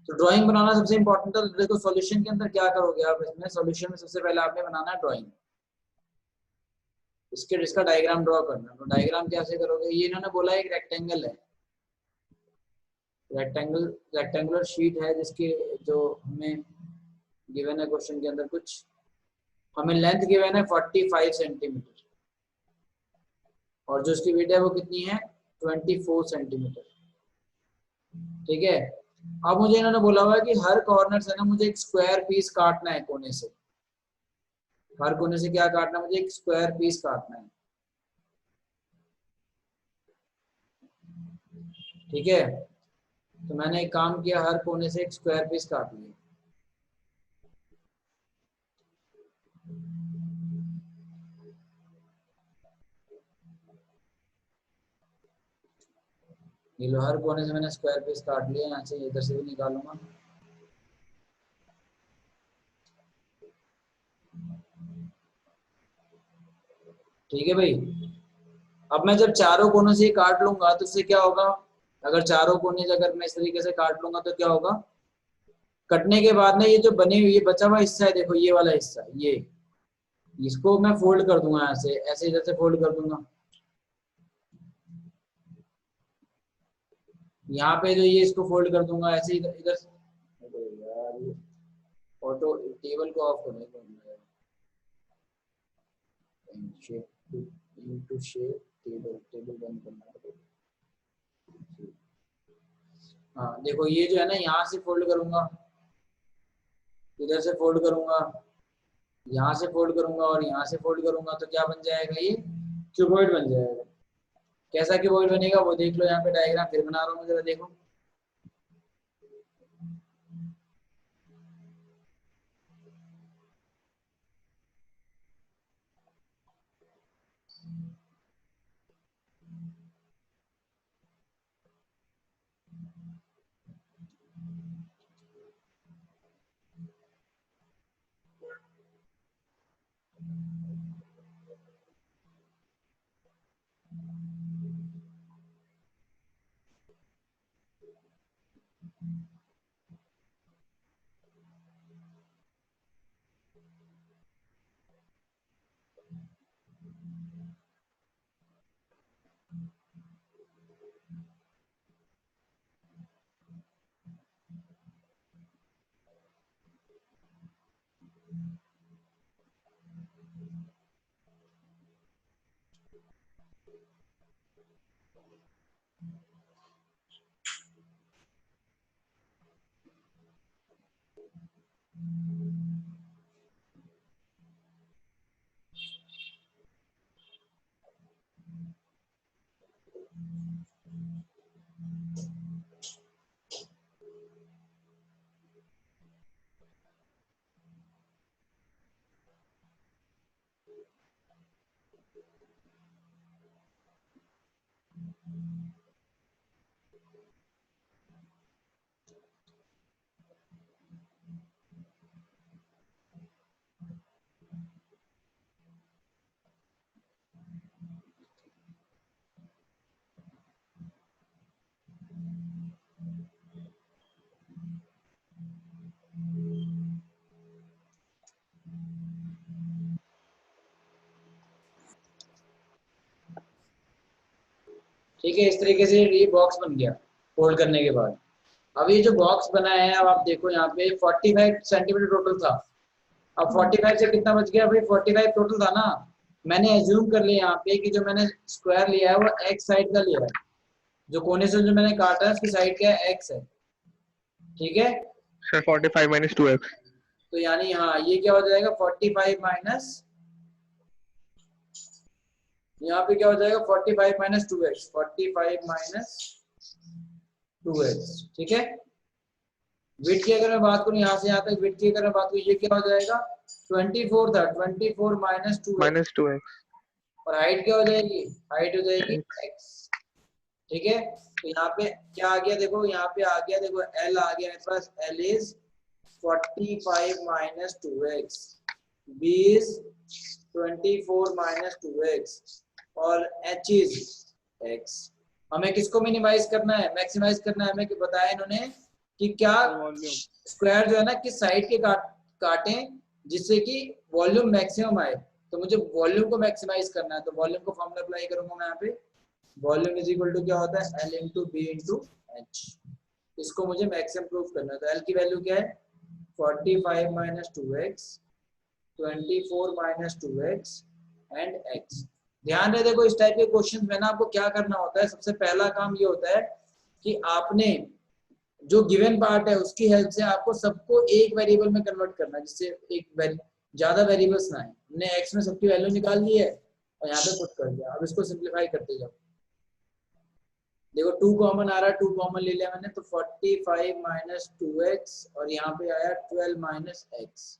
तो ड्राइंग बनाना सबसे इंपॉर्टेंट है। देखो सॉल्यूशन के अंदर क्या करोगे आप, इसमें सॉल्यूशन में सबसे पहले आपने बनाना है ड्राइंग, इसका डायग्राम ड्रॉ करना। तो डायग्राम कैसे करोगे, ये इन्होंने बोला एक रेक्टेंगल है, रेक्टेंगुलर शीट है जिसके जो हमें गिवन है क्वेश्चन के अंदर, कुछ हमें लेंथ गिवन है 45 सेंटीमीटर और जो इसकी विड्थ है वो कितनी है 24 सेंटीमीटर। ठीक है, अब मुझे इन्होंने बोला हुआ है कि हर कॉर्नर से ना मुझे एक स्क्वायर पीस काटना है कोने से, हर कोने से क्या काटना है, मुझे एक स्क्वायर पीस काटना है। ठीक है, तो मैंने एक काम किया, हर कोने से एक स्क्वायर पीस काट लिया। ये लो, हर कोने से मैंने स्क्वायर पीस काट लिया, यहाँ से इधर से भी निकालूंगा। ठीक है भाई, अब मैं जब चारों कोनों से काट लूंगा तो इससे क्या होगा, अगर चारों कोने से अगर मैं इस तरीके से काट लूंगा तो क्या होगा, कटने के बाद ना ये जो बने हुए ये बचा हुआ हिस्सा है, देखो ये वाला हिस्सा, ये इसको मैं फोल्ड कर दूंगा, ऐसे ऐसे इधर से फोल्ड कर दूंगा। यहाँ पे जो ये इसको फोल्ड कर दूंगा ऐसे इधर इधर। यार ये ऑटो टेबल को ऑफ करने को शेप इनटू शेप टेबल बंद करना है। हाँ देखो, ये जो है ना यहाँ से फोल्ड करूंगा, इधर से फोल्ड करूंगा, यहाँ से फोल्ड करूंगा और यहाँ से फोल्ड करूंगा, तो क्या बन जाएगा, ये क्यूबॉइड बन जाएगा। कैसा क्यूबॉइड बनेगा वो देख लो, यहाँ पे डायग्राम फिर बना रहा हूँ, जरा देखो। ठीक है, इस तरीके से ये बॉक्स बन गया फोल्ड करने के बाद। अब ये जो बॉक्स बना है, अब आप देखो यहाँ पे 45 सेंटीमीटर टोटल था। अब 45 से कितना बच गया भाई, 45 टोटल था ना, मैंने एज्यूम कर लिया यहाँ पे कि जो मैंने स्क्वायर लिया है वो एक्स साइड का लिया है, जो कोने से जो मैंने काटा है उसकी साइड क्या है, एक्स है। ठीक है सर 45 माइनस 2x, तो यानी हाँ ये क्या हो जाएगा 45 माइनस, यहाँ पे क्या हो जाएगा 45 माइनस 2x, 45 माइनस 2x। ठीक है, विड्थ की अगर मैं बात करूँ यहाँ से यहाँ तक, विड्थ की अगर मैं बात करूँ ये क्या हो जाएगा 24 था, 24 माइनस 2x और हाइट क्या हो जाएगी, हाइट हो जाएगी x। ठीक है, तो यहाँ पे क्या आ गया, देखो यहाँ पे आ गया, देखो L आ गया मेरे पास, L is 45 minus 2x, B is 24 minus 2x और H इज x। हमें किसको मिनिमाइज करना है, मैक्सिमाइज करना है। हमें बताया इन्होंने कि क्या स्क्वायर जो है ना किस साइड के काटें जिससे कि वॉल्यूम मैक्सिमम आए। तो मुझे वॉल्यूम को मैक्सिमाइज करना है, तो वॉल्यूम को फॉर्मूला अप्लाई करूंगा मैं यहाँ पे। वॉल्यूम इज इक्वल टू क्या होता है, L into B into H. इसको मुझे मैक्सिमम प्रूफ करना है। तो L की वैल्यू क्या है, 45 minus 2x, 24 minus 2x and x। ध्यान रहे, देखो इस टाइप के क्वेश्चन में ना आपको क्या करना होता है, सबसे पहला काम ये होता है कि आपने जो गिवन पार्ट है उसकी हेल्प से आपको सबको एक वेरिएबल में कन्वर्ट करना है, जिससे एक ज्यादा वेरिएबल्स ना आए। हमने x में सबकी वैल्यू निकाल ली है और यहाँ पे पुट कर दिया। अब इसको सिंप्लीफाई करते जाओ। देखो 2 कॉमन आ रहा है, 2 कॉमन ले लिया मैंने, तो 45 माइनस 2x और यहाँ पे आया 12 माइनस x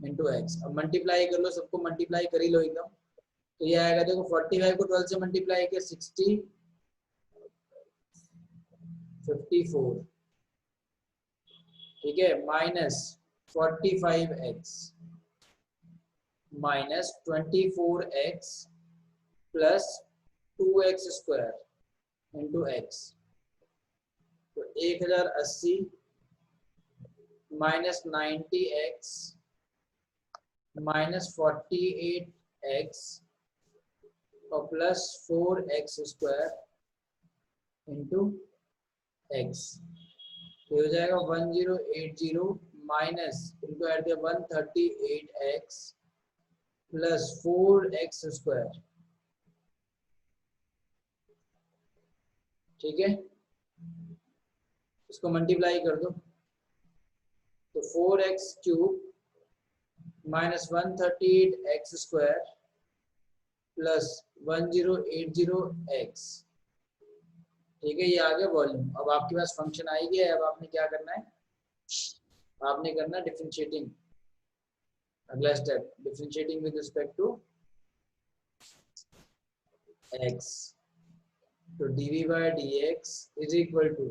इंटू एक्स। अब मल्टीप्लाई कर लो, सबको मल्टीप्लाई कर ही लो एकदम। तो ये आएगा, देखो 45 को 12 से मल्टीप्लाई किया 60, 54, ठीक है, minus 45x minus 24x plus 2x square into x. तो 1080 माइनस 90x माइनस 48x और plus 4x square into x. तो हो जाएगा 1080 माइनस इनको ऐड किया 138x प्लस 4x स्क्वायर, ठीक है। इसको मल्टीप्लाई कर दो, तो 4x cube minus 138x square plus 1080x, ठीक है। ये आ गया वॉल्यूम। अब आपके पास फंक्शन आ ही गया है। अब आपने क्या करना है, आपने करना है डिफरेंशिएटिंग। अगला step, differentiating with respect to x। तो dv by dx is equal to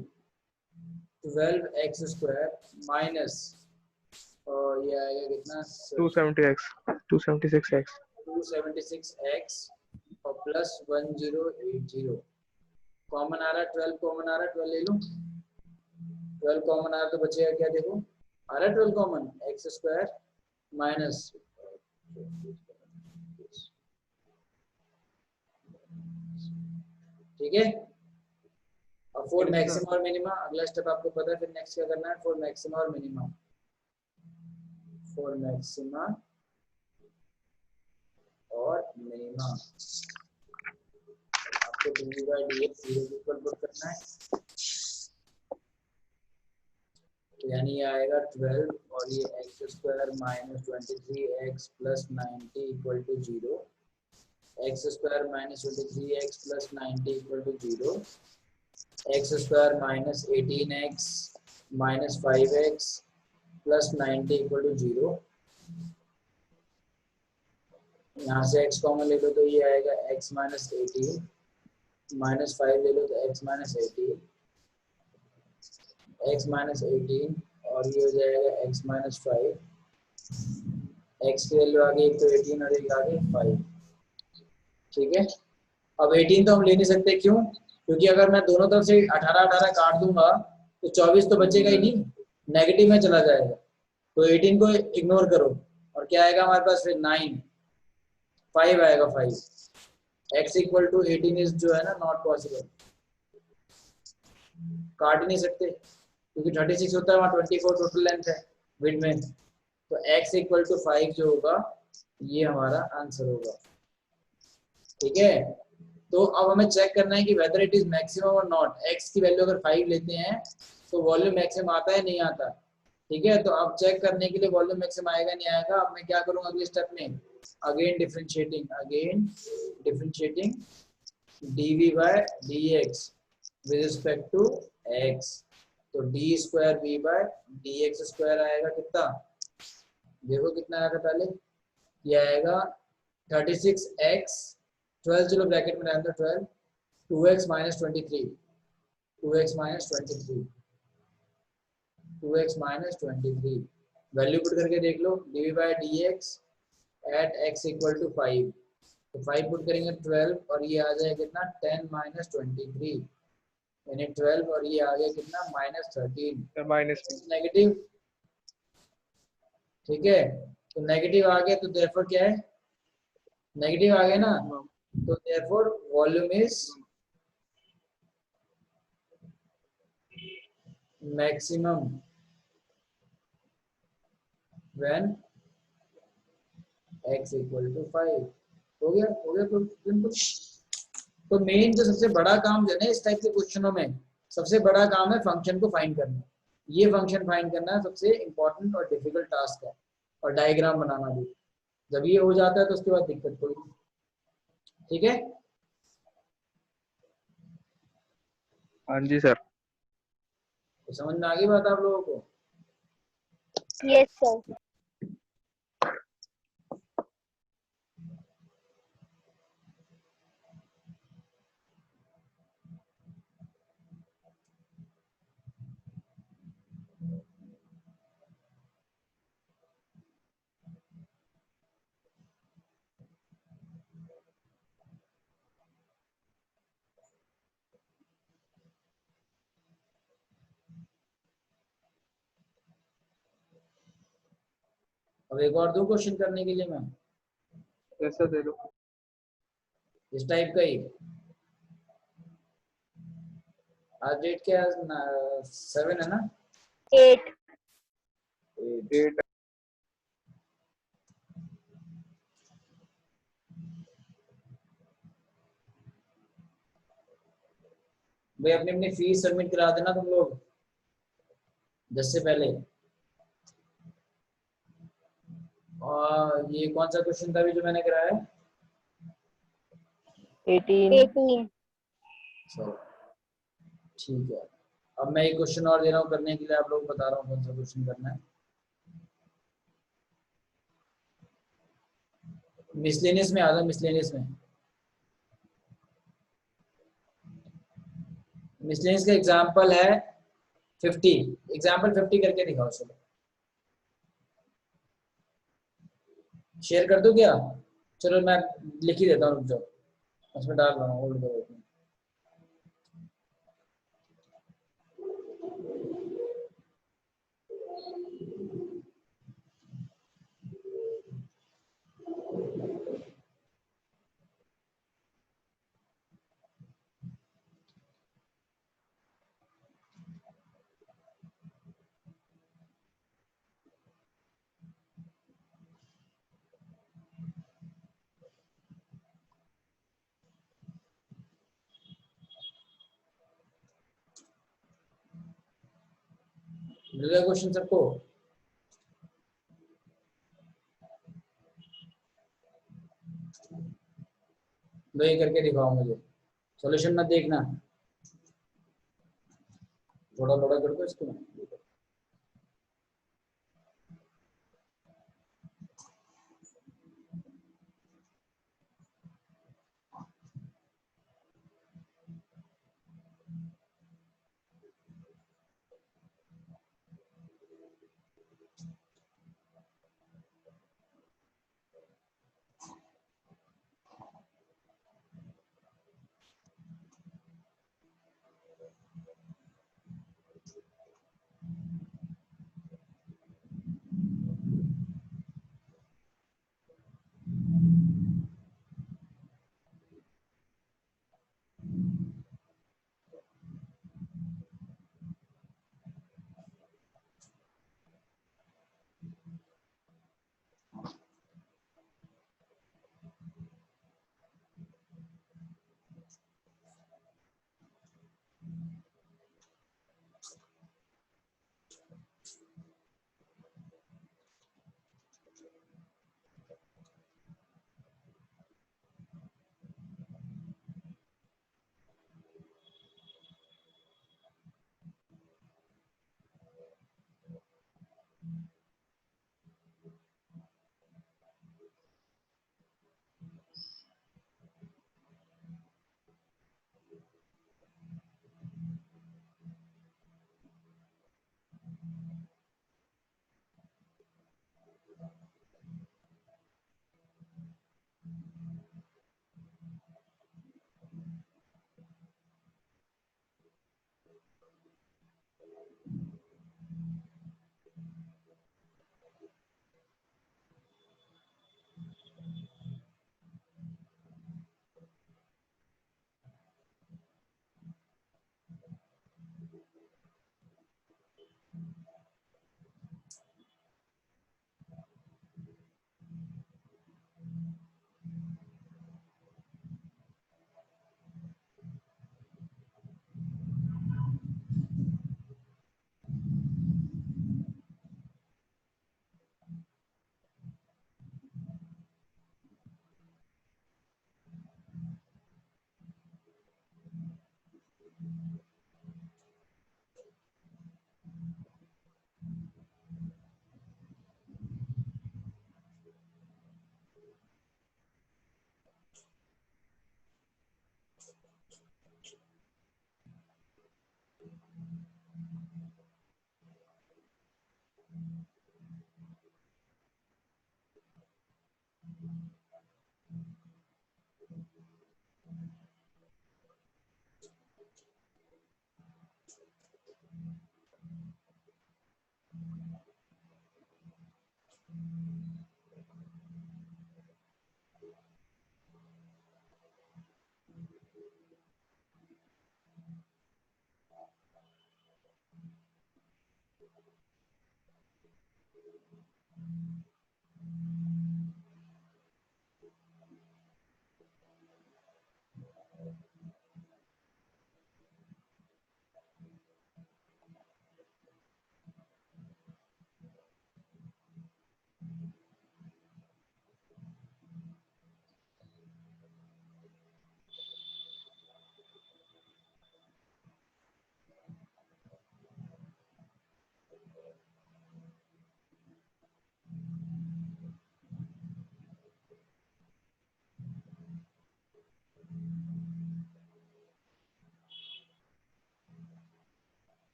12x square minus, और ये आएगा कितना, 270x 276x 276x और प्लस 1080। कॉमन आ रहा है 12, कॉमन आ रहा है 12 ले लूं। 12 कॉमन आ रहा है तो बचेगा क्या, देखो आ रहा है 12 कॉमन, एक्स स्क्वायर माइनस, ठीक है। और फॉर मैक्सिमम और मिनिमा अगला स्टेप आपको पता है। फिर नेक्स्ट क्या करना है, फॉर मैक्सिमम और मिनिमा, फॉर मैक्सिमा और मिनिमा आपको dv by dx 0 के ऊपर पुट करना है। तो यानी ये आएगा 12 और ये x square minus 23x plus 90 equal to 0, x square minus 23x plus 90 equal to 0, x square minus 18x minus 5x plus 90 equal to 0। यहाँ से x कॉमन ले लो तो ये आएगा x माइनस 18 माइनस 5 ले लो तो x माइनस 18, x माइनस 18 और ये हो जाएगा x माइनस 5। x की वैल्यू आ गई, एक तो 18 और एक आ गई 5, ठीक है। अब 18 तो हम ले नहीं सकते, क्यों, क्योंकि अगर मैं दोनों तरफ से 18 काट दूंगा तो 24 तो बचेगा ही नहीं, नेगेटिव में चला जाएगा। तो 18 को इग्नोर करो और क्या आएगा हमारे पास फिर 9, 5 आएगा 5। x इक्वल टू 18 इज जो है ना नॉट पॉसिबल, काट ही नहीं सकते क्योंकि 36 होता है वहाँ 24 टोटल लेंथ है विड्थ में। तो x इक्वल टू 5 जो होगा ये हमारा आंसर होगा, ठीक है। तो अब हमें चेक करना है कि वेदर इट इज मैक्सिमम और नॉट। x की वैल्यू अगर 5 लेते हैं तो वॉल्यूम मैक्सिमम आता है नहीं आता, ठीक है। तो अब चेक करने के लिए वॉल्यूम मैक्सिमम आएगा नहीं आएगा, अब मैं क्या करूंगा अगले स्टेप में, again differentiating dv by dx with respect to x। तो d square v by dx square आएगा कितना, देखो कितना आएगा पहले, ये आएगा 36x, 12 चलो ब्रैकेट में रहता 12, 2x minus 23, 2x minus 23, 2x minus 23। Value put करके देख लो, dv by dx at x equal to 5, तो 5 पुट करेंगे 12 और ये आ जाएगा कितना 10 माइनस 23 यानी 12 और ये आ गया कितना -13 माइनस नेगेटिव। ठीक है, तो नेगेटिव आ गया तो देयरफॉर क्या है, नेगेटिव आ गया ना, तो therefore volume is maximum when x equal to 5। हो गया तो बिल्कुल। तो मेन जो सबसे बड़ा काम जो है ना इस टाइप के क्वेश्चनों में, सबसे बड़ा काम है फंक्शन को फाइंड करना। ये फंक्शन फाइंड करना सबसे इंपॉर्टेंट और डिफिकल्ट टास्क है, और डायग्राम बनाना भी। जब ये हो जाता है तो उसके बाद दिक्कत कोई नहीं। ठीक है, हाँ जी सर। तो समझ में आ गई बात आप लोगों को? Yes sir. अब एक और दो क्वेश्चन करने के लिए मैं ऐसा दे दो। इस टाइप का ही। आज डेट क्या है, 7 है ना? 8। 8 भाई अपनी अपनी फीस सबमिट करा देना तुम लोग 10 से पहले। और ये कौन सा क्वेश्चन था अभी जो मैंने कराया? 18। चलो ठीक है। अब मैं एक क्वेश्चन और दे रहा हूँ करने के लिए, आप लोग बता रहा हूँ कौन सा क्वेश्चन करना है। मिसलेनियस में आ जाओ, मिसलेनियस में। मिसलेनियस का एग्जांपल है 50। एग्जांपल 50 करके दिखाओ। चलो शेयर कर दो क्या? चलो मैं लिख ही देता हूँ, रुक जाओ उसमें डाल रहा हूँ, होल्ड करो। मिल गया क्वेश्चन सबको? लो ये करके दिखाओ मुझे, सॉल्यूशन मत देखना, थोड़ा थोड़ा कर दो इसको।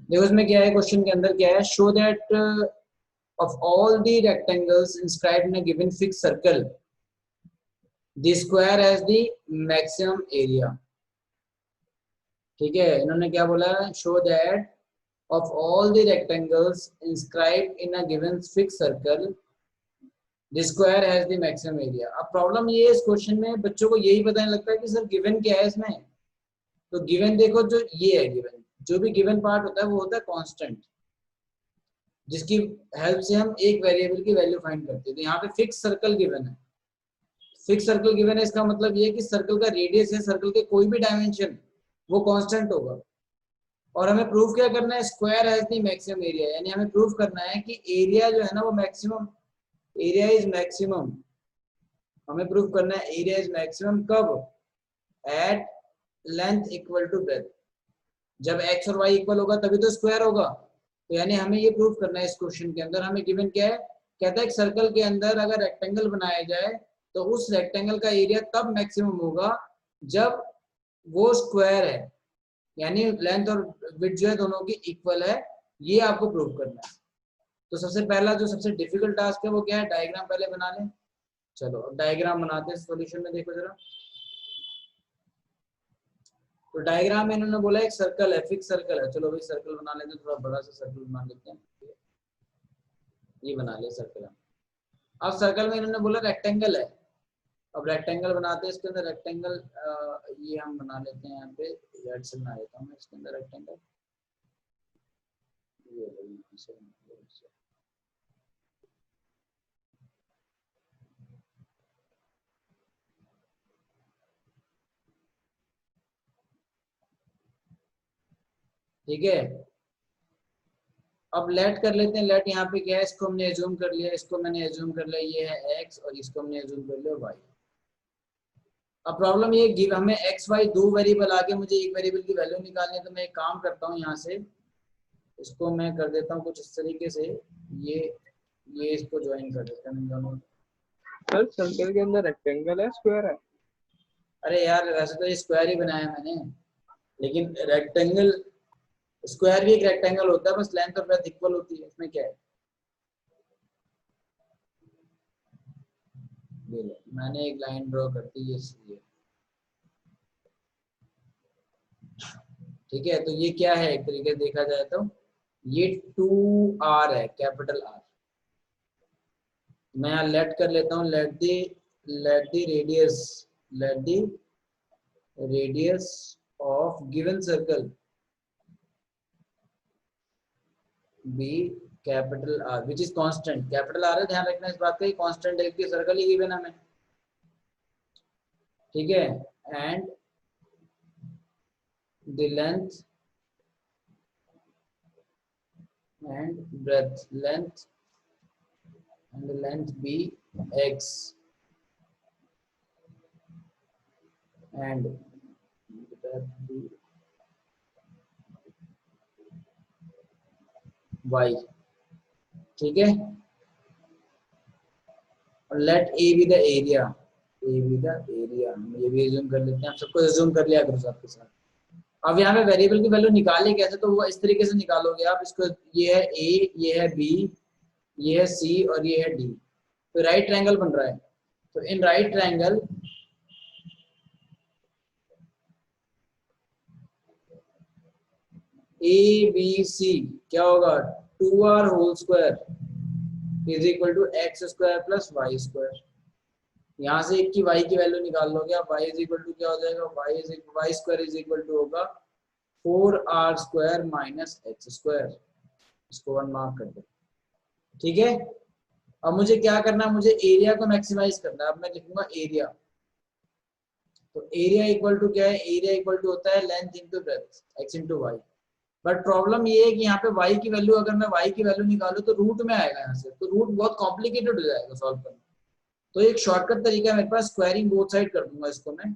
देखो इसमें क्या है, क्वेश्चन के अंदर क्या है, show that of all the rectangles inscribed in a given fix circle the square has the maximum area. ठीक है, इन्होंने क्या बोला है, show that of all the rectangles inscribed in a given fix circle the square has the maximum area. अब problem ये है इस क्वेश्चन में, बच्चों को यही पता नहीं लगता है कि सर गिवन क्या है इसमें। तो गिवन देखो, जो ये है गिवन, जो भी गिवन पार्ट होता है वो होता है कांस्टेंट, जिसकी हेल्प से हम एक वेरिएबल की वैल्यू फाइंड करते हैं। तो यहाँ पे फिक्स सर्कल गिवन है, फिक्स सर्कल गिवन है, इसका मतलब ये है कि सर्कल का रेडियस है, सर्कल के कोई भी डायमेंशन वो कांस्टेंट होगा। और हमें प्रूफ क्या करना है, square has the maximum area, यानी हमें प्रूफ करना है कि एरिया जो है ना वो मैक्सिमम, एरिया इज मैक्सिमम। हमें प्रूफ करना है एरिया इज मैक्सिमम कब, at length equal to breadth. जब x और y इक्वल होगा तभी तो स्क्वायर होगा। तो यानी हमें ये प्रूफ करना है, इस क्वेश्चन के अंदर हमें गिवन क्या है, कहता है एक सर्कल के अंदर अगर रेक्टेंगल बनाया जाए तो उस रेक्टेंगल का एरिया तब मैक्सिमम होगा जब वो स्क्वायर है, यानी लेंथ और विड्थ जो है दोनों की इक्वल है। ये आपको प्रूव करना है। तो सबसे पहला जो सबसे डिफिकल्ट टास्क है वो क्या है, डायग्राम पहले बना लें। चलो अब डायग्राम बनाते हैं सॉल्यूशन में, देखो जरा। तो डायग्राम में इन्होंने बोला एक सर्कल है, फिक्स सर्कल है। चलो भाई सर्कल बना लेते हैं, थोड़ा बड़ा सा सर्कल बना लेते हैं। ये बना लिया सर्कल। अब सर्कल में इन्होंने बोला रेक्टेंगल है। अब रेक्टेंगल बनाते हैं, इसके अंदर रेक्टेंगल ये हम बना लेते हैं, यहाँ पे रेड से बना लेता हूँ मैं इसके अंदर रेक्टेंगल। ठीक है, अब लेट कर लेते हैं। लेट यहाँ पे क्या है, इसको हमने एज्यूम कर लिया, इसको मैंने एज्यूम कर लिया ये है x, और इसको हमने एज्यूम कर लिया y। अब प्रॉब्लम ये गिव हमें x y दो वेरिएबल आगे, मुझे एक वेरिएबल की वैल्यू निकालनी है। तो मैं एक काम करता हूँ, यहाँ से इसको मैं कर देता हूँ कुछ इस तरीके से, ये इसको ज्वाइन कर देता हूँ इन दोनों। सर सर्कल के अंदर रेक्टेंगल है स्क्वायर है? अरे यार वैसे तो ये स्क्वायर ही बनाया मैंने, लेकिन रेक्टेंगल, स्क्वायर भी एक रेक्टेंगल होता है, बस लेंथ और ब्रेथ इक्वल होती है, इसमें क्या है। ये लो, मैंने एक लाइन ड्रॉ कर दी है इसलिए, ठीक है। तो ये क्या है, एक तरीके से देखा जाए तो ये 2r है, कैपिटल R। मैं यहाँ लेट कर लेता हूँ, let the radius of given circle be capital R which is constant. Capital R है, ध्यान रखना इस बात का, कांस्टेंट है कि सर्कल ही गिवन है हमें, ठीक है। And the length and breadth, length and the length be x and breadth be y, ठीक है। और let a be the area, हम ये भी assume कर लेते हैं, आप सबको assume कर लिया करो साथ के साथ। अब यहाँ पे वेरिएबल की वैल्यू निकाले कैसे, तो वो इस तरीके से निकालोगे आप इसको, ये है a, ये है b, ये है c और ये है d। तो राइट ट्रायंगल बन रहा है, तो in right triangle A B C क्या होगा, 2r whole square is equal to x square plus y square. यहाँ से एक की y की वैल्यू निकाल लोगे आप, y इज इक्वल टू क्या हो जाएगा, y square is equal to होगा 4r square minus x square. इसको 1 मार्क कर दो, ठीक है। अब मुझे क्या करना है, मुझे एरिया को मैक्सिमाइज करना है। अब मैं लिखूंगा एरिया, तो एरिया इक्वल टू क्या है, एरिया इक्वल टू होता है length into breadth, x into y. But problem ये है कि यहाँ पे y की वैल्यू, अगर मैं y की वैल्यू निकालूं तो रूट में आएगा यहाँ से, तो रूट बहुत कॉम्प्लिकेटेड हो जाएगा सॉल्व करना। तो एक शॉर्टकट तरीका है मेरे पास, स्क्वायरिंग बोथ साइड कर दूंगा इसको मैं,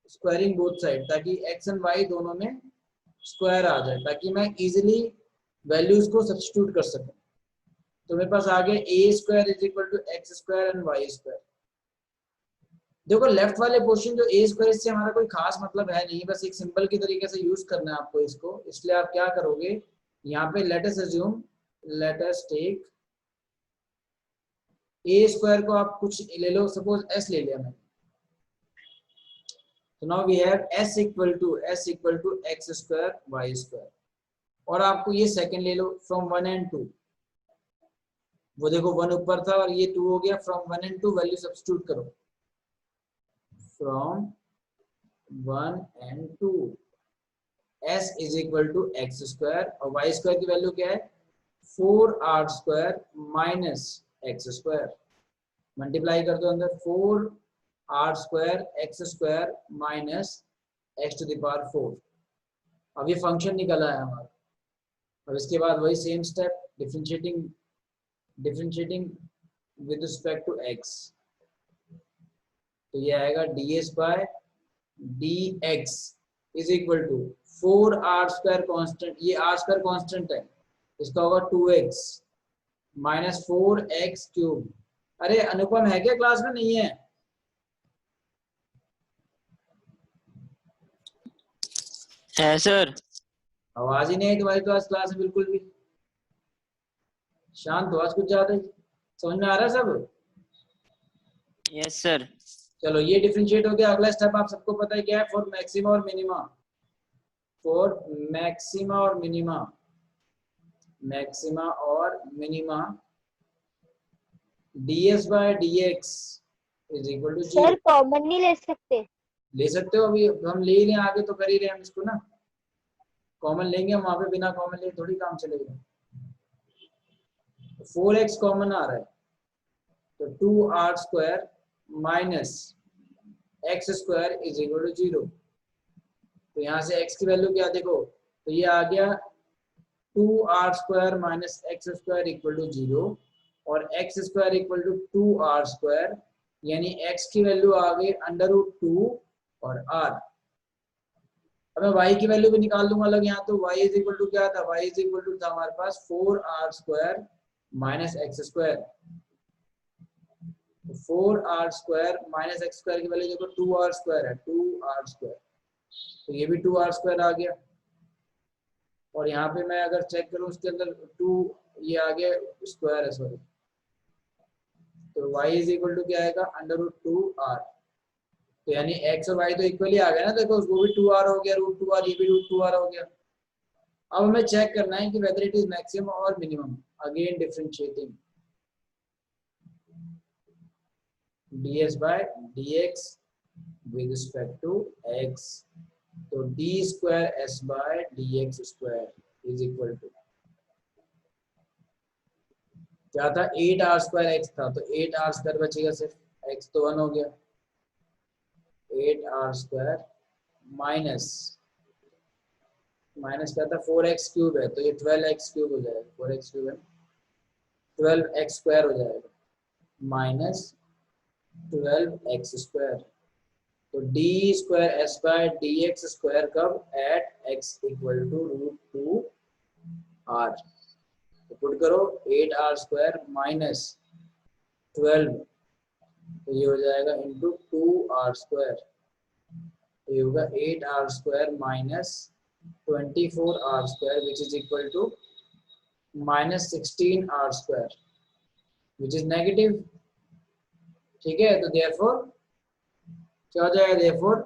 स्क्वायरिंग बोथ साइड, ताकि x एंड y दोनों में स्क्वायर आ जाए, ताकि मैं इजिली वैल्यूज को सब्स्टिट्यूट कर सकूं। तो मेरे पास आ गया a square is equal to x square and y square. देखो लेफ्ट वाले पोर्शन जो a स्क्वायर, इससे हमारा कोई खास मतलब है नहीं, बस एक सिंपल की तरीके से यूज करना है आपको इसको। इसलिए आप क्या करोगे, यहाँ पे let us assume, let us take a square को आप कुछ ले लो, सपोज s ले लिया मैंने, तो now we have s equal to x square y square. और आपको ये सेकंड ले लो फ्रॉम 1 एंड 2, वो देखो 1 ऊपर था और ये 2 हो गया, फ्रॉम 1 एंड 2 वैल्यू सब्स्टिट्यूट करो, from 1 and 2 s is equal to x square और वाई स्क्वायर की वैल्यू क्या है, 4r square minus x square. Multiply कर दो अंदर, 4r square x square minus x to the power 4। अब ये फंक्शन निकला है हमारा। अब इसके बाद वही same step, differentiating with respect to x, तो ये आएगा ds by dx is equal to 4r square constant, ये r स्क्वायर कांस्टेंट है, इसका होगा 2x माइनस 4x क्यूब। अरे अनुपम है क्या क्लास में, नहीं है? है सर। आवाज ही नहीं है तुम्हारी तो आज क्लास में बिल्कुल भी, शांत हो आज कुछ ज्यादा ही। समझ में आ रहा है सब? Yes sir. चलो ये डिफरेंशिएट हो गया। अगला स्टेप आप सबको पता है क्या है, फॉर मैक्सिमा और मिनिमा, फॉर मैक्सिमा और मिनिमा, मैक्सिमा और minima ds by dx is equal to 0। Sir common नहीं ले सकते? ले सकते हो, अभी हम ले ही रहे हैं, आगे तो कर ही रहे हैं हम इसको ना, कॉमन लेंगे हम, वहां पे बिना कॉमन ले थोड़ी काम चलेगा। 4x कॉमन आ रहा है, तो 2r square minus x square is equal to 0। तो यहाँ से x की वैल्यू क्या देखो, तो ये आ गया 2r square minus x square equal to 0 और x square equal to 2r square, यानी x की वैल्यू आ गई √2 और r। अब मैं y की वैल्यू भी निकाल लूंगा अलग यहाँ, तो y इज इक्वल टू क्या था, y इज इक्वल टू था हमारे पास 4r square minus x square. 4r² minus x square की वैल्यू देखो 2r² है, 2r², तो ये भी 2r² आ गया। और यहाँ पे मैं अगर चेक करूँ उसके अंदर 2 ये आ गया स्क्वायर है, सॉरी, तो y इज इक्वल टू क्या आएगा, √2r। तो यानी x और y तो इक्वली आ गया ना, देखो वो भी 2r हो गया, √2r, ये भी √2r हो गया। अब हमें चेक करना है कि वेदर इट इज मैक्सिमम और minimum. Again differentiating ds by dx with respect to x, तो d square s by dx square is equal to क्या था, 8r² x था, तो 8r² बचेगा, सिर्फ x तो 1 हो गया, 8r² माइनस क्या था, 4x³ है, तो ये 12x³ हो जाएगा, 4x³ है, 12x² हो जाएगा, माइनस 12x², तो d square s by dx square कब, at x equal to √2r, तो पुट करो 8r² माइनस 12, तो ये हो जाएगा इंटू 2r², तो ये होगा 8r² minus 24r² which is equal to minus 16r² which is negative. ठीक है, तो देयरफॉर क्या हो जाएगा, therefore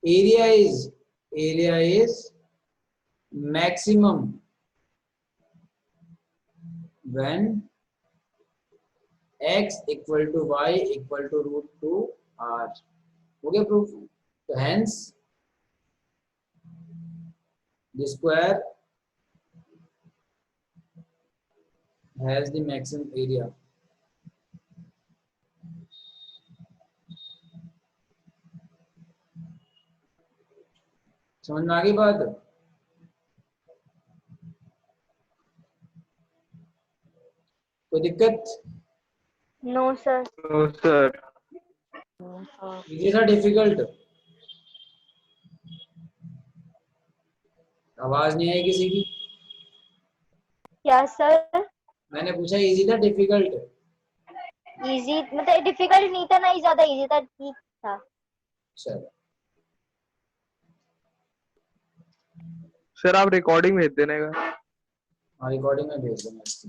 area is maximum when x equal to y equal to √2r। हो गया प्रूफ। तो hence the square has the maximum area. समझ में आ गई बात? कोई दिक्कत? No sir. No sir. Easy था डिफिकल्ट? आवाज नहीं आई किसी की? क्या सर? मैंने पूछा इजी था डिफिकल्ट? इजी मतलब डिफिकल्ट नहीं था ना, ही ज्यादा इजी था, ठीक था। चलो सर आप रिकॉर्डिंग भेज देने का। हाँ, रिकॉर्डिंग में भेज देना इसकी।